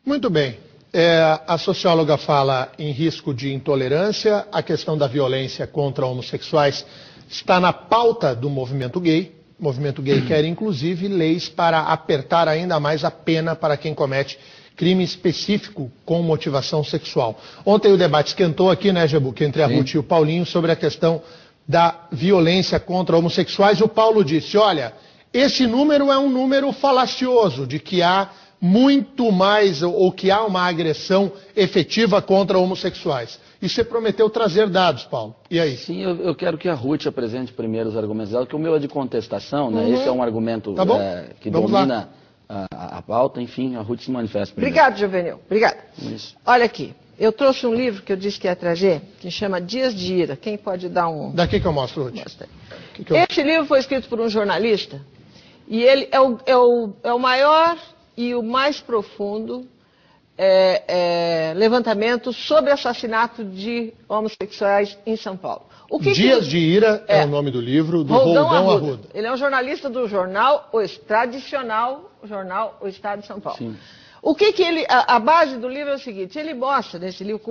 Muito bem. A socióloga fala em risco de intolerância, a questão da violência contra homossexuais está na pauta do movimento gay. O movimento gay quer, inclusive, leis para apertar ainda mais a pena para quem comete crime específico com motivação sexual. Ontem o debate esquentou aqui, né, Gebuque, entre a Ruth e o Paulinho, sobre a questão da violência contra homossexuais. O Paulo disse, olha, esse número é um número falacioso, de que há muito mais, ou que há uma agressão efetiva contra homossexuais. E você prometeu trazer dados, Paulo. E aí? Sim, eu quero que a Ruth apresente primeiro os argumentos dela, que o meu é de contestação, né? Esse é um argumento que domina a pauta. Enfim, a Ruth se manifesta primeiro. Obrigado, Juvenil. Obrigada. Isso. Olha aqui, eu trouxe um livro que eu disse que ia trazer, que chama Dias de Ira. Quem pode dar um... Daqui que eu mostro, Ruth. Esse livro foi escrito por um jornalista, e ele é o maior e o mais profundo levantamento sobre assassinato de homossexuais em São Paulo. Dias de Ira é o nome do livro, do Roldão Arruda. Ele é um jornalista do jornal, tradicional jornal O Estado de São Paulo. Sim. O que ele, a base do livro é o seguinte, ele mostra nesse livro,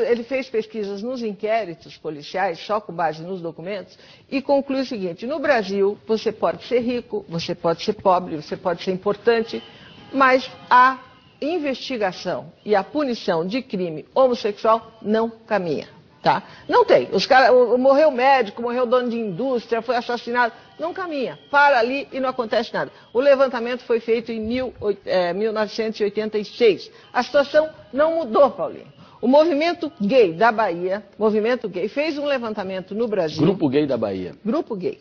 ele fez pesquisas nos inquéritos policiais, só com base nos documentos, e conclui o seguinte, no Brasil você pode ser rico, você pode ser pobre, você pode ser importante, mas a investigação e a punição de crime homossexual não caminha. Tá? Não tem. Os caras, morreu médico, morreu dono de indústria, foi assassinado. Não caminha. Para ali e não acontece nada. O levantamento foi feito em 1986. A situação não mudou, Paulinho. O movimento gay da Bahia, fez um levantamento no Brasil. Grupo Gay da Bahia. Grupo Gay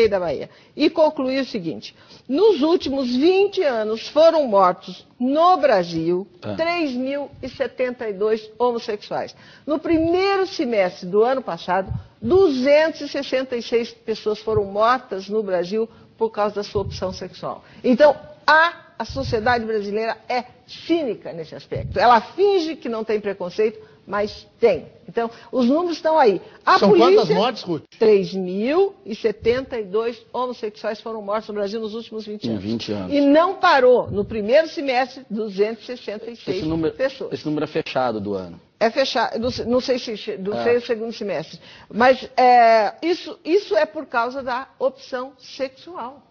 da Bahia. E concluiu o seguinte, nos últimos 20 anos foram mortos no Brasil 3.072 homossexuais. No primeiro semestre do ano passado, 266 pessoas foram mortas no Brasil por causa da sua opção sexual. Então, a sociedade brasileira é cínica nesse aspecto. Ela finge que não tem preconceito, mas tem. Então, os números estão aí. São quantas mortes, Ruth? 3.072 homossexuais foram mortos no Brasil nos últimos 20 anos. 20 anos. E não parou. No primeiro semestre, 266 pessoas. Esse número é fechado do ano. É fechado, não sei se o segundo semestre. Mas isso é por causa da opção sexual.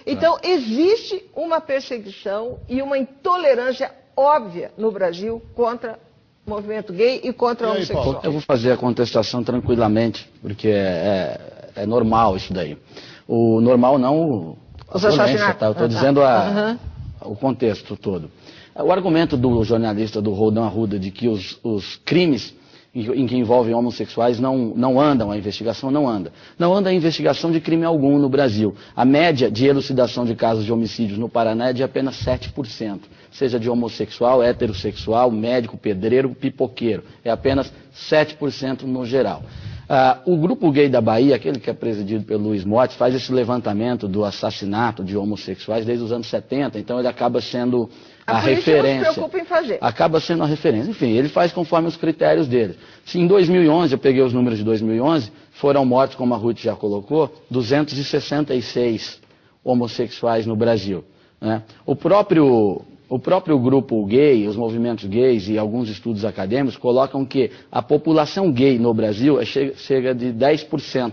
Então, existe uma perseguição e uma intolerância óbvia no Brasil contra o movimento gay e contra o homossexual. Eu vou fazer a contestação tranquilamente, porque é normal isso daí. O normal não a violência, tá? Eu estou dizendo o contexto todo. O argumento do jornalista do Roldão Arruda de que os crimes em que envolvem homossexuais não andam, a investigação não anda. Não anda a investigação de crime algum no Brasil. A média de elucidação de casos de homicídios no Paraná é de apenas 7%. Seja de homossexual, heterossexual, médico, pedreiro, pipoqueiro. É apenas 7% no geral. O Grupo Gay da Bahia, aquele que é presidido pelo Luiz Motes, faz esse levantamento do assassinato de homossexuais desde os anos 70, então ele acaba sendo a referência. Não se preocupa em fazer. Acaba sendo a referência. Enfim, ele faz conforme os critérios dele. Se em 2011, eu peguei os números de 2011, foram mortos, como a Ruth já colocou, 266 homossexuais no Brasil. Né? O próprio grupo gay, os movimentos gays e alguns estudos acadêmicos colocam que a população gay no Brasil chega de 10%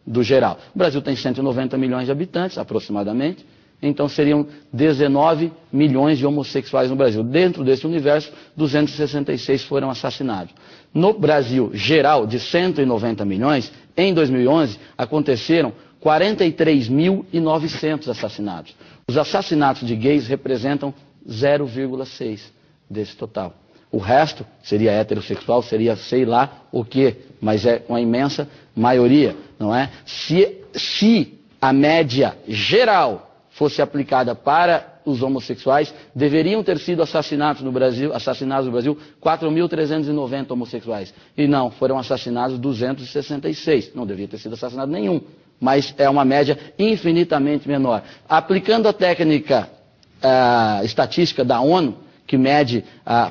do geral. O Brasil tem 190 milhões de habitantes, aproximadamente. Então seriam 19 milhões de homossexuais no Brasil. Dentro desse universo, 266 foram assassinados. No Brasil geral, de 190 milhões, em 2011, aconteceram 43.900 assassinatos. Os assassinatos de gays representam 0,6 desse total. O resto seria heterossexual, seria sei lá o quê, mas é uma imensa maioria, não é? Se a média geral fosse aplicada para os homossexuais, deveriam ter sido assassinados no Brasil 4.390 homossexuais. E não, foram assassinados 266. Não devia ter sido assassinado nenhum, mas é uma média infinitamente menor. Aplicando a técnica estatística da ONU, que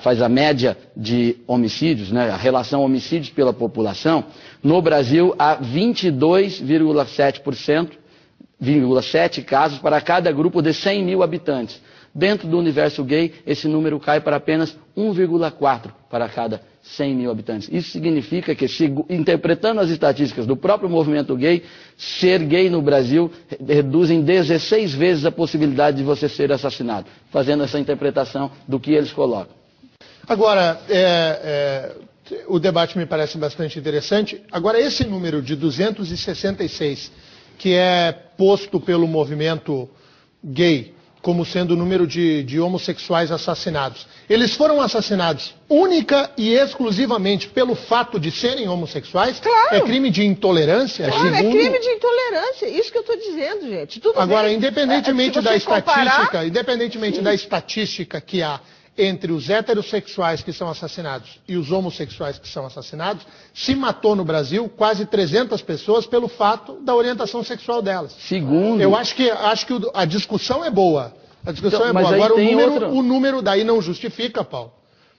faz a média de homicídios, né, a relação homicídios pela população, no Brasil há 22,7 casos para cada grupo de 100 mil habitantes. Dentro do universo gay, esse número cai para apenas 1,4 para cada 100 mil habitantes. Isso significa que, interpretando as estatísticas do próprio movimento gay, ser gay no Brasil reduz em 16 vezes a possibilidade de você ser assassinado, fazendo essa interpretação do que eles colocam. Agora, o debate me parece bastante interessante. Agora, esse número de 266, que é posto pelo movimento gay como sendo o número de homossexuais assassinados, eles foram assassinados única e exclusivamente pelo fato de serem homossexuais? Claro. É crime de intolerância? Claro, é crime de intolerância. Isso que eu estou dizendo, gente. Tudo agora, bem. independentemente da comparar... estatística que há entre os heterossexuais que são assassinados e os homossexuais que são assassinados, se matou no Brasil quase 300 pessoas pelo fato da orientação sexual delas. Segundo... Eu acho que a discussão é boa. A discussão é boa. Agora, o número daí não justifica, Paulo,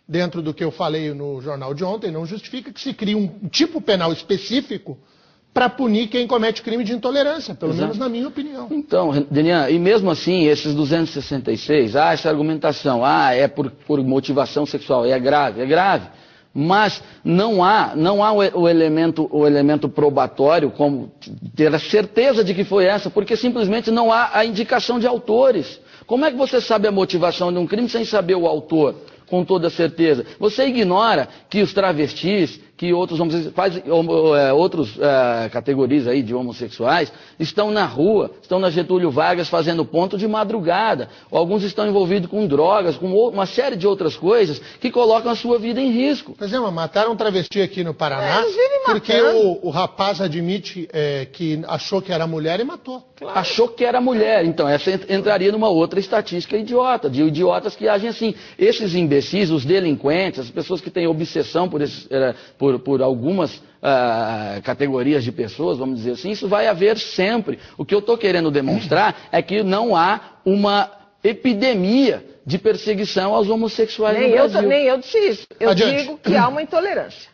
dentro do que eu falei no jornal de ontem, não justifica que se crie um tipo penal específico para punir quem comete crime de intolerância, pelo menos na minha opinião. Então, Denian, e mesmo assim, esses 266, essa argumentação, é por motivação sexual, é grave, mas não há o elemento probatório, como ter a certeza de que foi essa, porque simplesmente não há a indicação de autores. Como é que você sabe a motivação de um crime sem saber o autor? Com toda certeza. Você ignora que os travestis, que outras categorias aí de homossexuais estão na rua, estão na Getúlio Vargas fazendo ponto de madrugada. Alguns estão envolvidos com drogas, com uma série de outras coisas que colocam a sua vida em risco. Pois é, mas mataram um travesti aqui no Paraná porque o rapaz admite que achou que era mulher e matou. Claro. Achou que era mulher. Então, essa entraria numa outra estatística idiota, de idiotas que agem assim. Esses imbecis, os delinquentes, as pessoas que têm obsessão por algumas categorias de pessoas, vamos dizer assim, isso vai haver sempre. O que eu estou querendo demonstrar é que não há uma epidemia de perseguição aos homossexuais no Brasil. Nem eu disse isso. Eu digo que há uma intolerância.